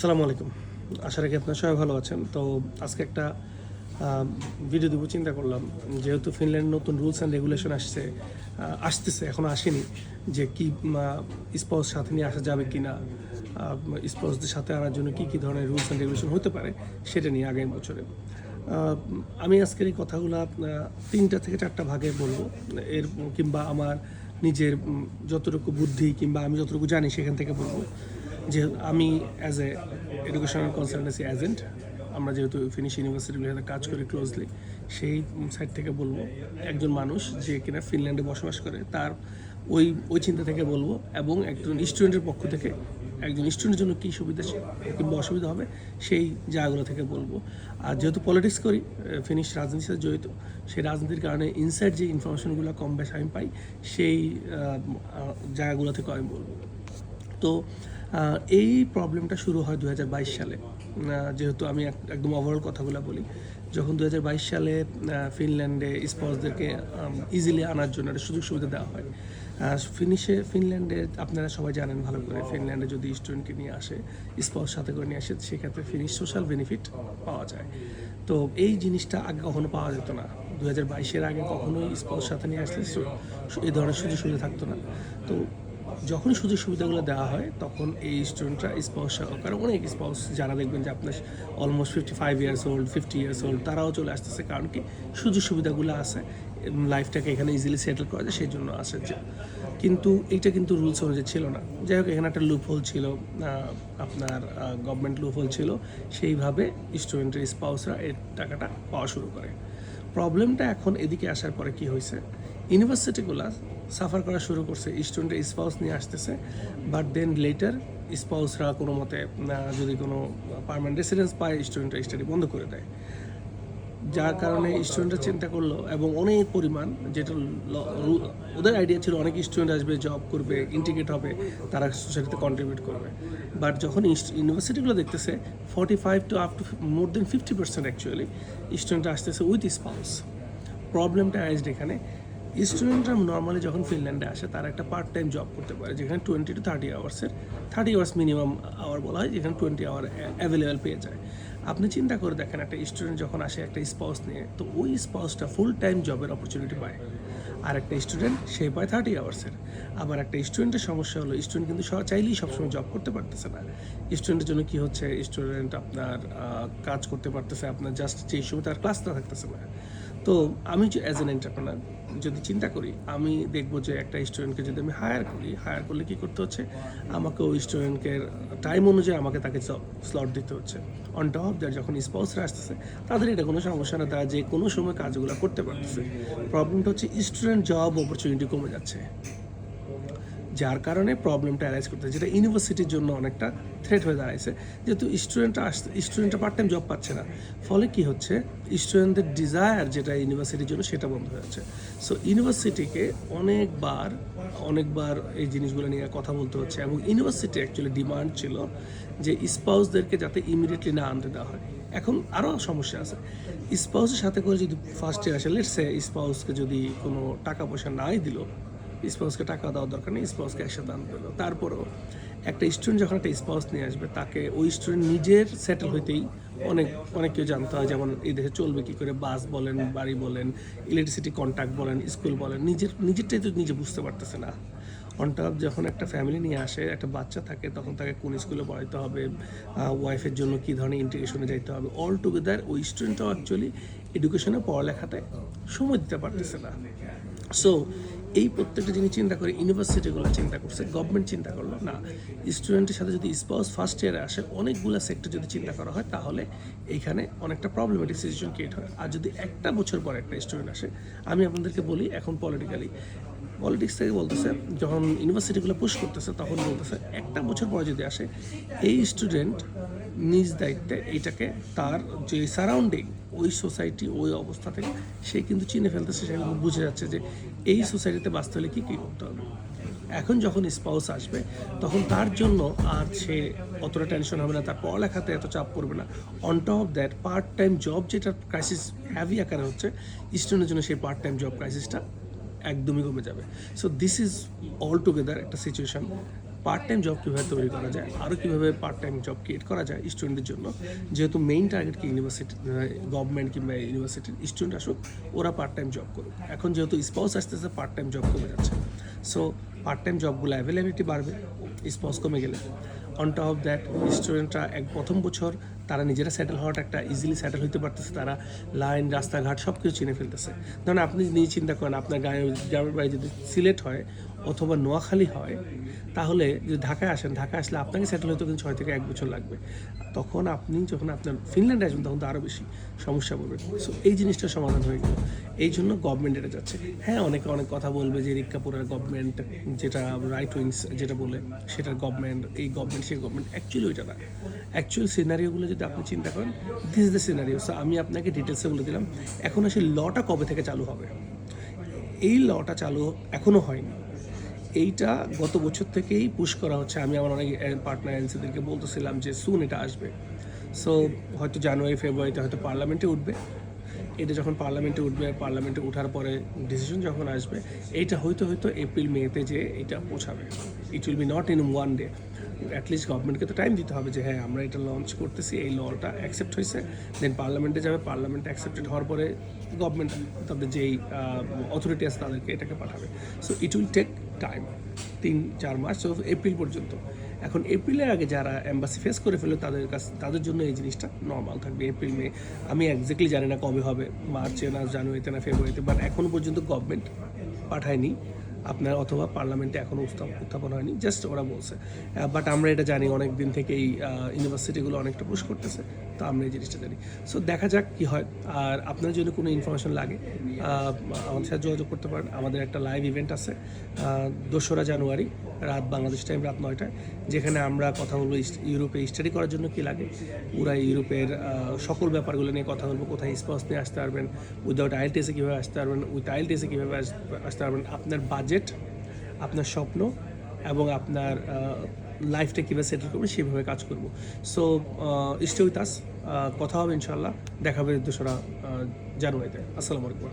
আসসালামু আলাইকুম। আশা রাখি আপনারা সবাই ভালো আছেন। তো আজকে একটা ভিডিও দেবো চিন্তা করলাম, যেহেতু ফিনল্যান্ড নতুন রুলস অ্যান্ড রেগুলেশন আসতেছে, এখনও আসেনি, যে কি স্পাউস সাথে নিয়ে আসা যাবে কি না, স্পাউসদের সাথে আনার জন্য কী কী ধরনের রুলস অ্যান্ড রেগুলেশন হতে পারে সেটা নিয়ে আগামী বছরে। আমি আজকের এই কথাগুলো 3টা থেকে 4টা ভাগে বলবো, এর কিংবা আমার নিজের যতটুকু বুদ্ধি কিংবা আমি যতটুকু জানি সেখান থেকে বলবো। যে আমি as a educational consultancy agent, আমরা যেহেতু ফিনিশ ইউনিভার্সিটিগুলোর সাথে কাজ করি ক্লোজলি, সেই সাইড থেকে বলবো। একজন মানুষ যে কিনা ফিনল্যান্ডে বসবাস করে তার ওই চিন্তা থেকে বলবো, এবং একজন স্টুডেন্টের পক্ষ থেকে একজন স্টুডেন্টের জন্য কী সুবিধা কিংবা অসুবিধা হবে সেই জায়গাগুলো থেকে বলবো। আর যেহেতু পলিটিক্স করি, ফিনিশ রাজনীতির সাথে জড়িত, সেই রাজনীতির কারণে ইনসাইড যে ইনফরমেশনগুলো কম বেশ আমি পাই, সেই জায়গাগুলো থেকে আমি বলবো। তো এই প্রবলেমটা শুরু হয় 2022 সালে। যেহেতু আমি একদম ওভারঅল কথাগুলো বলি, যখন 2022 সালে ফিনল্যান্ডে স্পাউসদেরকে ইজিলি আনার জন্য একটা সুযোগ সুবিধা দেওয়া হয়। ফিনল্যান্ডে আপনারা সবাই জানেন ভালো করে, ফিনল্যান্ডে যদি স্টুডেন্টকে নিয়ে আসে, স্পাউস সাথে করে নিয়ে আসে, সেক্ষেত্রে ফিনিশ সোশ্যাল বেনিফিট পাওয়া যায়। তো এই জিনিসটা আগে কখনো পাওয়া যেত না। 2022-এর আগে কখনোই স্পাউস সাথে নিয়ে আসলে এই ধরনের সুযোগ সুবিধা থাকতো না। তো যখনই সুযোগ সুবিধাগুলো দেওয়া হয়, তখন এই স্টুডেন্টরা স্পাউস সহকারে, অনেক স্পাউস যারা দেখবেন যে আপনার almost 55 years old, 50 years old, তারাও চলে আসতেছে। কারণ কি, সুযোগ সুবিধাগুলো আছে, লাইফটাকে এখানে ইজিলি সেটেল করা যায়, সেই জন্য আসে। কিন্তু এইটা কিন্তু রুলস অনুযায়ী ছিল না। যাই হোক, এখানে একটা লুপ হোল ছিল, আপনার গভর্নমেন্ট লুপ হোল ছিল, সেইভাবে স্টুডেন্টের স্পাউসরা এই টাকাটা পাওয়া শুরু করে। প্রবলেমটা এখন এদিকে আসার পরে কি হয়েছে, ইউনিভার্সিটিগুলো সাফার করা শুরু করছে, স্টুডেন্টের স্পাউস নিয়ে আসতেছে, বাট দেন লেটার স্পাউসরা কোনো মতে যদি কোনো পার্মানেন্ট রেসিডেন্স পায়, স্টুডেন্টরা স্টাডি বন্ধ করে দেয়। যার কারণে স্টুডেন্টরা চিন্তা করলো, এবং অনেক পরিমাণ, যেটা ওদের আইডিয়া ছিল অনেক স্টুডেন্ট আসবে, জব করবে, ইন্টিগ্রেট হবে, তারা সোসাইটিতে কন্ট্রিবিউট করবে। বাট যখন ইউনিভার্সিটিগুলো দেখতেছে 45 to up to more than 50% actually স্টুডেন্টরা আসতেছে উইথ স্পাউস। প্রবলেমটা আসছে এখানে, স্টুডেন্টরা নর্মালি যখন ফিনল্যান্ডে আসে, তারা একটা পার্ট টাইম জব করতে পারে, যেখানে 20 to 30 আওয়ার্সের, 30 আওয়ার্স মিনিমাম আওয়ার বলা হয়, যেখানে 20 আওয়ার অ্যাভেলেবেল পেয়ে যায়। আপনি চিন্তা করে দেখেন, একটা স্টুডেন্ট যখন আসে একটা স্পাউস নিয়ে, তো ওই স্পাউসটা ফুল টাইম জবের অপরচুনিটি পায়, আর একটা স্টুডেন্ট সে পায় 30 আওয়ার্সের। আবার একটা স্টুডেন্টের সমস্যা হলো, স্টুডেন্ট কিন্তু চাইলেই সবসময় জব করতে পারতেছে না। স্টুডেন্টের জন্য কি হচ্ছে, স্টুডেন্ট আপনার কাজ করতে পারতেছে, আপনার জাস্ট যেই সময় তার ক্লাস না থাকতেছে না। তো আমি অ্যাজ অ্যান এন্টারপ্রেনার যদি চিন্তা করি, আমি দেখবো যে একটা স্টুডেন্টকে যদি আমি হায়ার করলে কী করতে হচ্ছে, আমাকে ওই স্টুডেন্টকে টাইম অনুযায়ী আমাকে তাকে স্লট দিতে হচ্ছে। অন টপ অফ দ্যাট, যখন স্পাউসরা আসতেছে, তাদের এটা কোনো সমস্যা না, তারা যে কোনো সময় কাজগুলো করতে পারতেছে। প্রবলেমটা হচ্ছে স্টুডেন্ট জব অপরচুনিটি কমে যাচ্ছে, যার কারণে প্রবলেমটা অ্যারাইজ করতে, যেটা ইউনিভার্সিটির জন্য অনেকটা থ্রেট হয়ে দাঁড়াইছে। যেহেতু স্টুডেন্টরা পার্ট টাইম জব পাচ্ছে না, ফলে কি হচ্ছে, স্টুডেন্টদের ডিজায়ার যেটা ইউনিভার্সিটির জন্য, সেটা বন্ধ হয়ে যাচ্ছে। সো ইউনিভার্সিটিকে অনেকবার এই জিনিসগুলো নিয়ে কথা বলতে হচ্ছে, এবং ইউনিভার্সিটি অ্যাকচুয়ালি ডিমান্ড ছিল যে স্পাউসদেরকে যাতে ইমিডিয়েটলি না আনতে দেওয়া হয়। এখন আরও সমস্যা আছে, স্পাউসের সাথে করে যদি ফার্স্ট ইয়ার আসে, লেটস সে স্পাউসকে যদি কোনো টাকা পয়সা নাই দিল, স্পাউসকে টাকা দেওয়ার দরকার নেই, স্পাউসকে একসাথে আনতে হলো। তারপরেও একটা স্টুডেন্ট যখন একটা স্পাউস নিয়ে আসবে, তাকে ওই স্টুডেন্ট নিজের সেটেল হইতেই অনেক কেউ জানতে হয়, যেমন এই দেশে চলবে কী করে, বাস বলেন, বাড়ি বলেন, ইলেকট্রিসিটি কন্ট্যাক্ট বলেন, স্কুল বলেন, নিজেরটাই তো নিজে বুঝতে পারতেছে না। অন টপ যখন একটা ফ্যামিলি নিয়ে আসে, একটা বাচ্চা থাকে, তখন তাকে কোন স্কুলে পড়াইতে হবে, ওয়াইফের জন্য কী ধরনের ইন্টিগ্রেশনে যাইতে হবে, অল টুগেদার ওই স্টুডেন্টটাও অ্যাকচুয়ালি এডুকেশনে, পড়ালেখাতে সময় দিতে পারতেছে না। সো এই প্রত্যেকটা জিনিস চিন্তা করে ইউনিভার্সিটিগুলো চিন্তা করছে, গভর্নমেন্ট চিন্তা করলো না, স্টুডেন্টের সাথে যদি স্পাউস ফার্স্ট ইয়ারে আসে, অনেকগুলো সেক্টর যদি চিন্তা করা হয়, তাহলে এইখানে অনেকটা প্রবলেমেটিক সিচুয়েশন ক্রিয়েট হয়। আর যদি একটা বছর পর একটা স্টুডেন্ট আসে, আমি আপনাদেরকে বলি, এখন পলিটিক্স থেকে বলতেছে, যখন ইউনিভার্সিটিগুলো পুশ করতেছে, তখন বলতেছে একটা বছর পরে যদি আসে, এই স্টুডেন্ট নিজ দায়িত্বে এইটাকে তার যে সারাউন্ডিং, ওই সোসাইটি, ওই অবস্থা থেকে সে কিন্তু চিনে ফেলতেছে, সে বুঝে যাচ্ছে যে এই সোসাইটিতে বাঁচতে হলে কী করতে হবে। এখন যখন স্পাউস আসবে, তখন তার জন্য আর সে অতটা টেনশন হবে না, তার পড়ালেখাতে এত চাপ পড়বে না। On top of that, part time job যেটা ক্রাইসিস হ্যাভি আকারে হচ্ছে, স্টুডেন্টের জন্য সেই পার্ট টাইম জব ক্রাইসিসটা একদমই কমে যাবে। So this is all together একটা সিচুয়েশন পার্ট টাইম জব কীভাবে তৈরি করা যায়, আরও কীভাবে পার্ট টাইম জব ক্রিয়েট করা যায় স্টুডেন্টদের জন্য, যেহেতু মেইন টার্গেট কি ইউনিভার্সিটি, গভর্নমেন্ট কিংবা ইউনিভার্সিটির স্টুডেন্ট আসুক, ওরা পার্ট টাইম জব করুক। এখন যেহেতু স্পাউস আসতেছে, পার্ট টাইম জব কমে যাচ্ছে, সো পার্ট টাইম জবগুলো অ্যাভেলেবিলিটি বাড়বে স্পাউস কমে গেলে। অন টপ অফ দ্যাট, স্টুডেন্টরা প্রথম বছর তারা নিজেরা সেটেল হওয়াটা একটা ইজিলি সেটেল হতে পারতেছে, তারা লাইন, রাস্তাঘাট সব কিছু চিনে ফেলতেছে। ধরুন আপনি নিজে চিন্তা করেন, আপনার গ্রামের বাড়ি যদি সিলেট হয় অথবা নোয়াখালী হয়, তাহলে যদি ঢাকায় আসেন, ঢাকায় আসলে আপনাকে সেটেল হতে কিন্তু 6 থেকে 1 বছর লাগবে। তখন আপনি যখন আপনার ফিনল্যান্ডে আসবেন, তখন তো আরও বেশি সমস্যা পড়বে। সো এই জিনিসটার সমাধান হয়ে গেল, এই জন্য গভর্নমেন্ট এটা যাচ্ছে। হ্যাঁ, অনেকে অনেক কথা বলবে যে রিক্কাপুরের গভর্নমেন্ট, যেটা রাইট উইংস যেটা বলে, সেটার গভর্নমেন্ট, এই গভর্নমেন্ট, সেই গভর্নমেন্ট, অ্যাকচুয়ালি ওইটা না। অ্যাকচুয়াল সিনারিওগুলো যদি আপনি চিন্তা করেন, this is the scenario. So আমি আপনাকে ডিটেলসে বলে দিলাম। এখন আসে লটা কবে থেকে চালু হবে। এই লটা চালু এখনও হয়নি, এইটা গত বছর থেকেই পুশ করা হচ্ছে। আমি আমার অনেক পার্টনার এনসিদেরকে বলতেছিলাম যে সুন এটা আসবে। সো হয়তো জানুয়ারি ফেব্রুয়ারিতে হয়তো পার্লামেন্টে উঠবে। এটা যখন পার্লামেন্টে উঠবে, পার্লামেন্টে ওঠার পরে ডিসিশন যখন আসবে, এইটা হয়তো এপ্রিল মেতে যে এটা পৌঁছাবে। It will be not in one day. At least গভর্নমেন্টকে তো টাইম দিতে হবে যে হ্যাঁ আমরা এটা লঞ্চ করতেছি, এই লটা অ্যাকসেপ্ট হয়েছে, দেন পার্লামেন্টে যাবে, পার্লামেন্টে অ্যাকসেপ্টেড হওয়ার পরে গভর্নমেন্ট তাদের যেই অথরিটি আছে তাদেরকে এটাকে পাঠাবে। So it will take time, 3-4 মাস, এপ্রিল পর্যন্ত। এখন এপ্রিলের আগে যারা এম্বাসি ফেস করে ফেলে তাদের জন্য এই জিনিসটা নর্মাল থাকবে। এপ্রিল মে আমি এক্স্যাক্টলি জানি না কবে হবে, মার্চে না জানুয়ারিতে না ফেব্রুয়ারিতে, বাট এখনও পর্যন্ত গভর্নমেন্ট পাঠায়নি আপনার, অথবা পার্লামেন্টে এখনও উত্থাপন হয়নি, জাস্ট ওরা বলছে। বাট আমরা এটা জানি অনেক দিন থেকেই ইউনিভার্সিটিগুলো অনেকটা পুশ করতেছে, তো আমরা এই জিনিসটা জানি। সো দেখা যাক কী হয়। আর আপনার যদি কোনো ইনফরমেশন লাগে আমাদের সাথে যোগাযোগ করতে পারেন। আমাদের একটা লাইভ ইভেন্ট আছে 2রা জানুয়ারি রাত, বাংলাদেশ টাইম রাত 9টায়, যেখানে আমরা কথা বলবো ইউরোপে স্টাডি করার জন্য কী লাগে, পুরা ইউরোপের সকল ব্যাপারগুলো নিয়ে কথা বলবো। কোথায় স্পাউস নিয়ে আসতে পারবেন, উইদাউট আইএলটিএসে কীভাবে আসতে পারবেন, উইথ আইএলটিএসে কীভাবে আসতে পারবেন, আপনার বাজেট, আপনার স্বপ্ন এবং আপনার লাইফটা কীভাবে সেটেল করবেন সেভাবে কাজ করবো। সো স্টে উইথ আস, কথা হবে ইনশাল্লাহ, দেখা হবে 2রা জানুয়ারিতে। আসসালামু আলাইকুম।